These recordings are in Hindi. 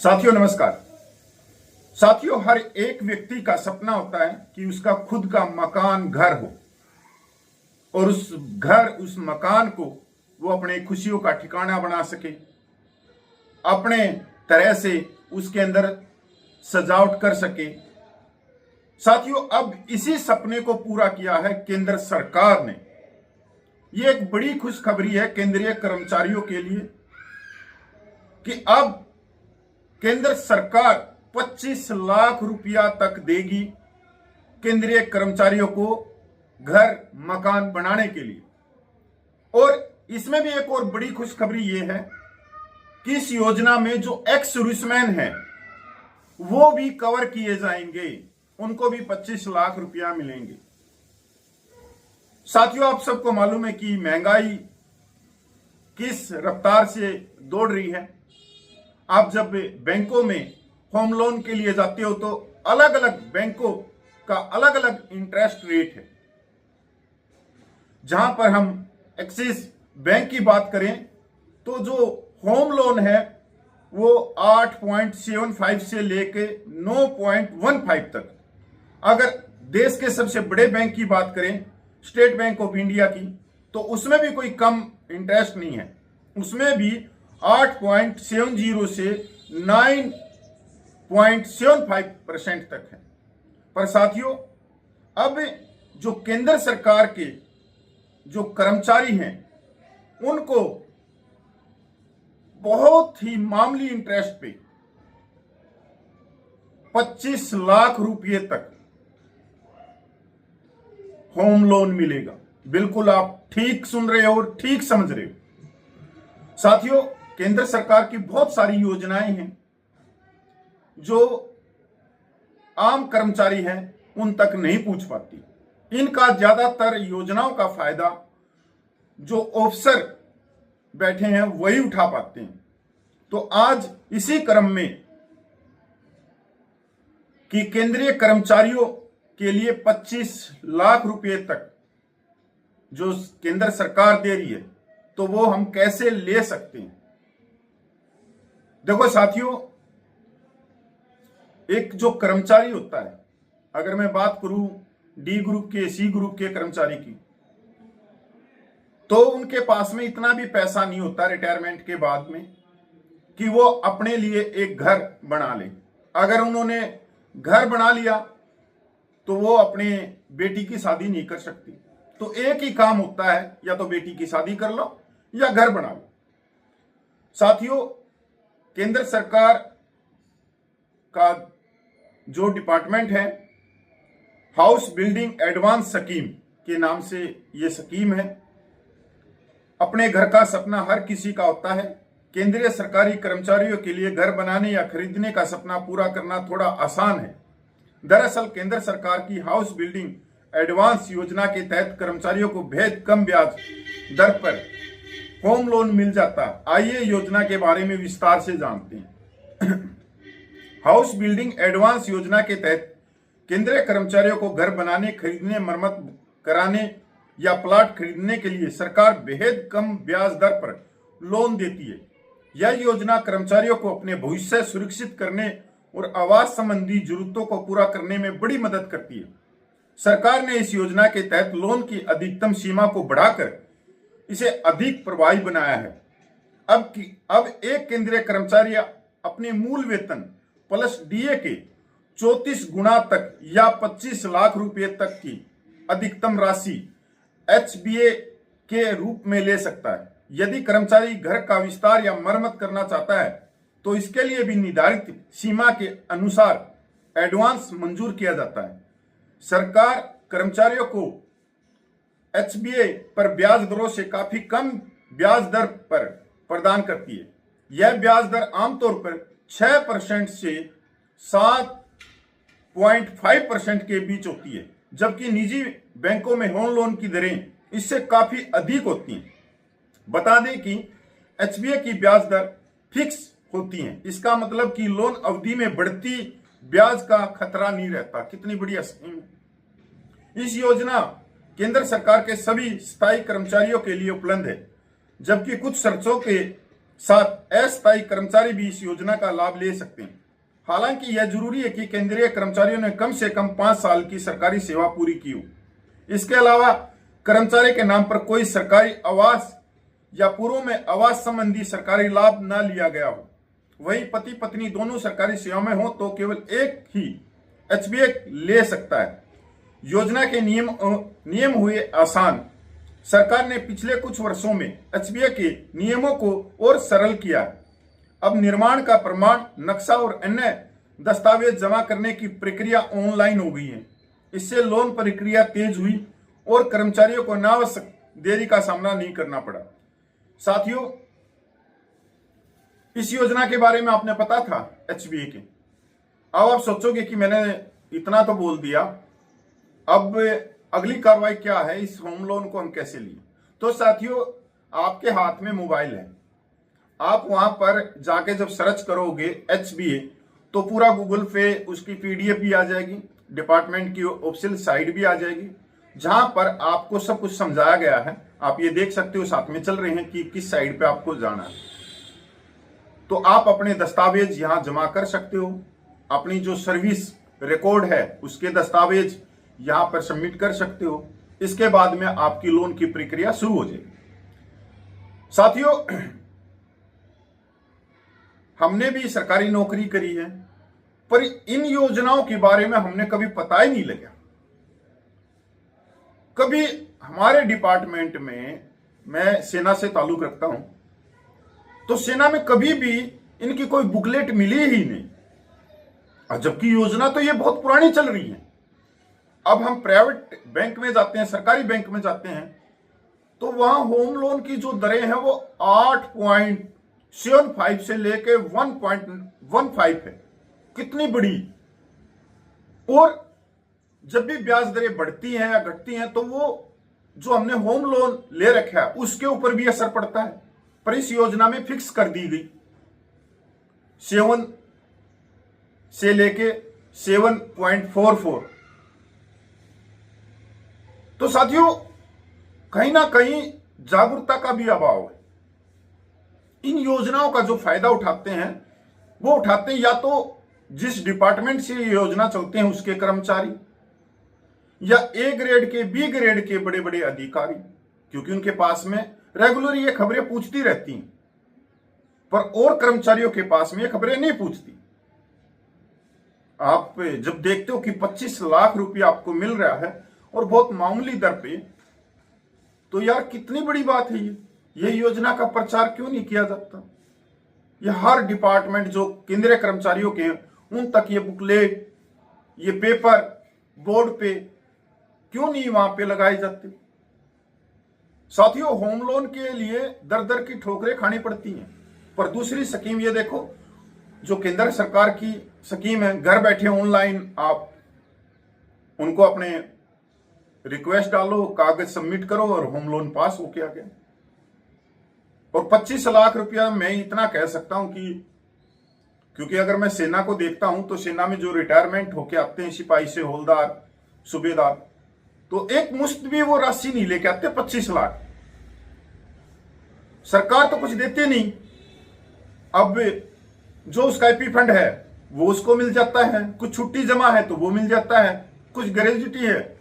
साथियों नमस्कार। साथियों, हर एक व्यक्ति का सपना होता है कि उसका खुद का मकान, घर हो और उस मकान को वो अपने खुशियों का ठिकाना बना सके, अपने तरह से उसके अंदर सजावट कर सके। साथियों, अब इसी सपने को पूरा किया है केंद्र सरकार ने। ये एक बड़ी खुशखबरी है केंद्रीय कर्मचारियों के लिए कि अब केंद्र सरकार 25 लाख रुपया तक देगी केंद्रीय कर्मचारियों को घर मकान बनाने के लिए। और इसमें भी एक और बड़ी खुशखबरी ये है कि इस योजना में जो एक्स सर्विसमैन हैं वो भी कवर किए जाएंगे, उनको भी 25 लाख रुपया मिलेंगे। साथियों, आप सबको मालूम है कि महंगाई किस रफ्तार से दौड़ रही है। आप जब बैंकों में होम लोन के लिए जाते हो तो अलग अलग बैंकों का अलग अलग इंटरेस्ट रेट है। जहां पर हम एक्सिस बैंक की बात करें तो जो होम लोन है वो 8.75 से लेके 9.15 तक। अगर देश के सबसे बड़े बैंक की बात करें, स्टेट बैंक ऑफ इंडिया की, तो उसमें भी कोई कम इंटरेस्ट नहीं है, उसमें भी 8.70 से 9.75% तक है। पर साथियों, अब जो केंद्र सरकार के जो कर्मचारी हैं उनको बहुत ही मामूली इंटरेस्ट पे 25 लाख रुपए तक होम लोन मिलेगा। बिल्कुल आप ठीक सुन रहे हो और ठीक समझ रहे हो। साथियों, केंद्र सरकार की बहुत सारी योजनाएं हैं जो आम कर्मचारी हैं उन तक नहीं पहुंच पाती। इनका ज्यादातर योजनाओं का फायदा जो ऑफिसर बैठे हैं वही उठा पाते हैं। तो आज इसी क्रम में कि केंद्रीय कर्मचारियों के लिए 25 लाख रुपए तक जो केंद्र सरकार दे रही है, तो वो हम कैसे ले सकते हैं। देखो साथियों, एक जो कर्मचारी होता है, अगर मैं बात करूं डी ग्रुप के, सी ग्रुप के कर्मचारी की, तो उनके पास में इतना भी पैसा नहीं होता रिटायरमेंट के बाद में कि वो अपने लिए एक घर बना ले। अगर उन्होंने घर बना लिया तो वो अपने बेटी की शादी नहीं कर सकती। तो एक ही काम होता है, या तो बेटी की शादी कर लो या घर बना लो। साथियों, केंद्र सरकार का जो डिपार्टमेंट है हाउस बिल्डिंग एडवांस स्कीम के नाम से ये स्कीम है। अपने घर का सपना हर किसी का होता है। केंद्रीय सरकारी कर्मचारियों के लिए घर बनाने या खरीदने का सपना पूरा करना थोड़ा आसान है। दरअसल केंद्र सरकार की हाउस बिल्डिंग एडवांस योजना के तहत कर्मचारियों को बेहद कम ब्याज दर पर होम लोन मिल जाता। आइए योजना के बारे में विस्तार से जानते हैं। हाउस बिल्डिंग एडवांस योजना के तहत केंद्रीय कर्मचारियों को घर बनाने, खरीदने, मरम्मत कराने या प्लाट खरीदने के लिए सरकार बेहद कम ब्याज दर पर लोन देती है। यह योजना कर्मचारियों को अपने भविष्य सुरक्षित करने और आवास संबंधी जरूरतों को पूरा करने में बड़ी मदद करती है। सरकार ने इस योजना के तहत लोन की अधिकतम सीमा को बढ़ाकर इसे अधिक प्रभावी बनाया है। अब एक केंद्रीय कर्मचारी अपने मूल वेतन प्लस डीए के 34 गुना तक या 25 लाख रुपए तक की अधिकतम राशि एचबीए के रूप में ले सकता है। यदि कर्मचारी घर का विस्तार या मरम्मत करना चाहता है तो इसके लिए भी निर्धारित सीमा के अनुसार एडवांस मंजूर किया जाता है। सरकार कर्मचारियों को एचबीए पर ब्याज दरों से काफी कम ब्याज दर पर प्रदान करती है। यह ब्याज दर आमतौर पर 6% से 7.5% के बीच होती है, जबकि निजी बैंकों में होम लोन की दरें इससे काफी अधिक होती हैं। बता दें कि एचबीए की ब्याज दर फिक्स होती है। इसका मतलब कि लोन अवधि में बढ़ती ब्याज का खतरा नहीं रहता। कितनी बढ़िया स्कीम है। इस योजना केंद्र सरकार के सभी स्थायी कर्मचारियों के लिए उपलब्ध है, जबकि कुछ शर्तों के साथ अस्थायी कर्मचारी भी इस योजना का लाभ ले सकते हैं। हालांकि यह जरूरी है कि केंद्रीय कर्मचारियों ने कम से कम 5 साल की सरकारी सेवा पूरी की हो। इसके अलावा कर्मचारी के नाम पर कोई सरकारी आवास या पूर्व में आवास संबंधी सरकारी लाभ न लिया गया हो। वही पति पत्नी दोनों सरकारी सेवा में हो तो केवल एक ही एचबीए ले सकता है। योजना के नियम हुए आसान। सरकार ने पिछले कुछ वर्षों में एचबीए के नियमों को और सरल किया है। अब निर्माण का प्रमाण, नक्शा और अन्य दस्तावेज जमा करने की प्रक्रिया ऑनलाइन हो गई है। इससे लोन प्रक्रिया तेज हुई और कर्मचारियों को अनावश्यक देरी का सामना नहीं करना पड़ा। साथियों, इस योजना के बारे में आपने पता था एचबीए के। अब आप सोचोगे कि मैंने इतना तो बोल दिया, अब अगली कार्रवाई क्या है, इस होम लोन को हम कैसे लिए। तो साथियों, आपके हाथ में मोबाइल है, आप वहां पर जाके जब सर्च करोगे एचबीए तो पूरा गूगल पे उसकी पीडीएफ भी आ जाएगी, डिपार्टमेंट की ऑफिशियल साइट भी आ जाएगी, जहां पर आपको सब कुछ समझाया गया है। आप ये देख सकते हो, साथ में चल रहे हैं कि किस साइड पे आपको जाना है। तो आप अपने दस्तावेज यहां जमा कर सकते हो। अपनी जो सर्विस रिकॉर्ड है उसके दस्तावेज यहां पर सबमिट कर सकते हो। इसके बाद में आपकी लोन की प्रक्रिया शुरू हो जाएगी। साथियों, हमने भी सरकारी नौकरी करी है, पर इन योजनाओं के बारे में हमने कभी पता ही नहीं लगा। कभी हमारे डिपार्टमेंट में, मैं सेना से ताल्लुक रखता हूं, तो सेना में कभी भी इनकी कोई बुकलेट मिली ही नहीं। जबकि योजना तो ये बहुत पुरानी चल रही है। अब हम प्राइवेट बैंक में जाते हैं, सरकारी बैंक में जाते हैं, तो वहां होम लोन की जो दरें हैं वो 8.75 से लेके 1.15 है। कितनी बड़ी। और जब भी ब्याज दरें बढ़ती हैं या घटती हैं तो वो जो हमने होम लोन ले रखा है उसके ऊपर भी असर पड़ता है। पर इस योजना में फिक्स कर दी गई 7 से लेके 7.44। तो साथियों, कहीं ना कहीं जागरूकता का भी अभाव है। इन योजनाओं का जो फायदा उठाते हैं वो उठाते हैं या तो जिस डिपार्टमेंट से ये योजना चलते हैं उसके कर्मचारी, या ए ग्रेड के, बी ग्रेड के बड़े बड़े अधिकारी, क्योंकि उनके पास में रेगुलर ये खबरें पूछती रहती हैं। पर और कर्मचारियों के पास में ये खबरें नहीं पूछती। आप जब देखते हो कि 25 लाख रुपया आपको मिल रहा है और बहुत मामूली दर पे, तो यार कितनी बड़ी बात है ये योजना का प्रचार क्यों नहीं किया जाता। ये हर डिपार्टमेंट जो केंद्रीय कर्मचारियों के हैं उन तक ये बुकलेट, ये पेपर बोर्ड पे क्यों नहीं वहां पे लगाए जाते। साथियों, होम लोन के लिए दर दर की ठोकरें खानी पड़ती हैं। पर दूसरी स्कीम ये देखो, जो केंद्र सरकार की स्कीम है, घर बैठे ऑनलाइन आप उनको अपने रिक्वेस्ट डालो, कागज सबमिट करो और होम लोन पास होके आ गया। और 25 लाख रुपया मैं इतना कह सकता हूं कि, क्योंकि अगर मैं सेना को देखता हूं तो सेना में जो रिटायरमेंट होके आते हैं सिपाही से हवलदार, सूबेदार, तो एक मुश्त भी वो राशि नहीं लेके आते। 25 लाख सरकार तो कुछ देती नहीं। अब जो उसका एपी फंड है वो उसको मिल जाता है, कुछ छुट्टी जमा है तो वो मिल जाता है, कुछ ग्रेजुटी है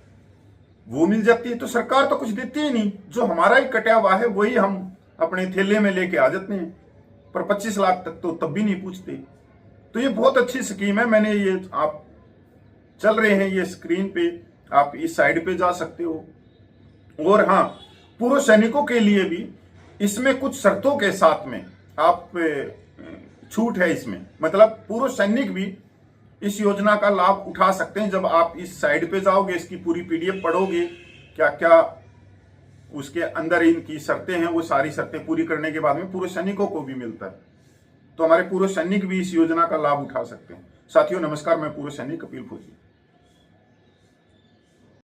वो मिल जाती है। तो सरकार तो कुछ देती ही नहीं, जो हमारा ही कटा हुआ है वही हम अपने थैले में लेके आ जाते हैं। पर 25 लाख तक तो तब भी नहीं पूछते। तो ये बहुत अच्छी स्कीम है। मैंने ये, आप चल रहे हैं ये स्क्रीन पे, आप इस साइड पे जा सकते हो। और हाँ, पूर्व सैनिकों के लिए भी इसमें कुछ शर्तों के साथ में आप छूट है इसमें, मतलब पूर्व सैनिक भी इस योजना का लाभ उठा सकते हैं। जब आप इस साइड पे जाओगे, इसकी पूरी पीडीएफ पढ़ोगे, क्या क्या उसके अंदर इनकी शर्तें हैं, वो सारी शर्तें पूरी करने के बाद में पूर्व सैनिकों को भी मिलता है। तो हमारे पूर्व सैनिक भी इस योजना का लाभ उठा सकते हैं। साथियों नमस्कार, मैं पूर्व सैनिक कपिल फौजी।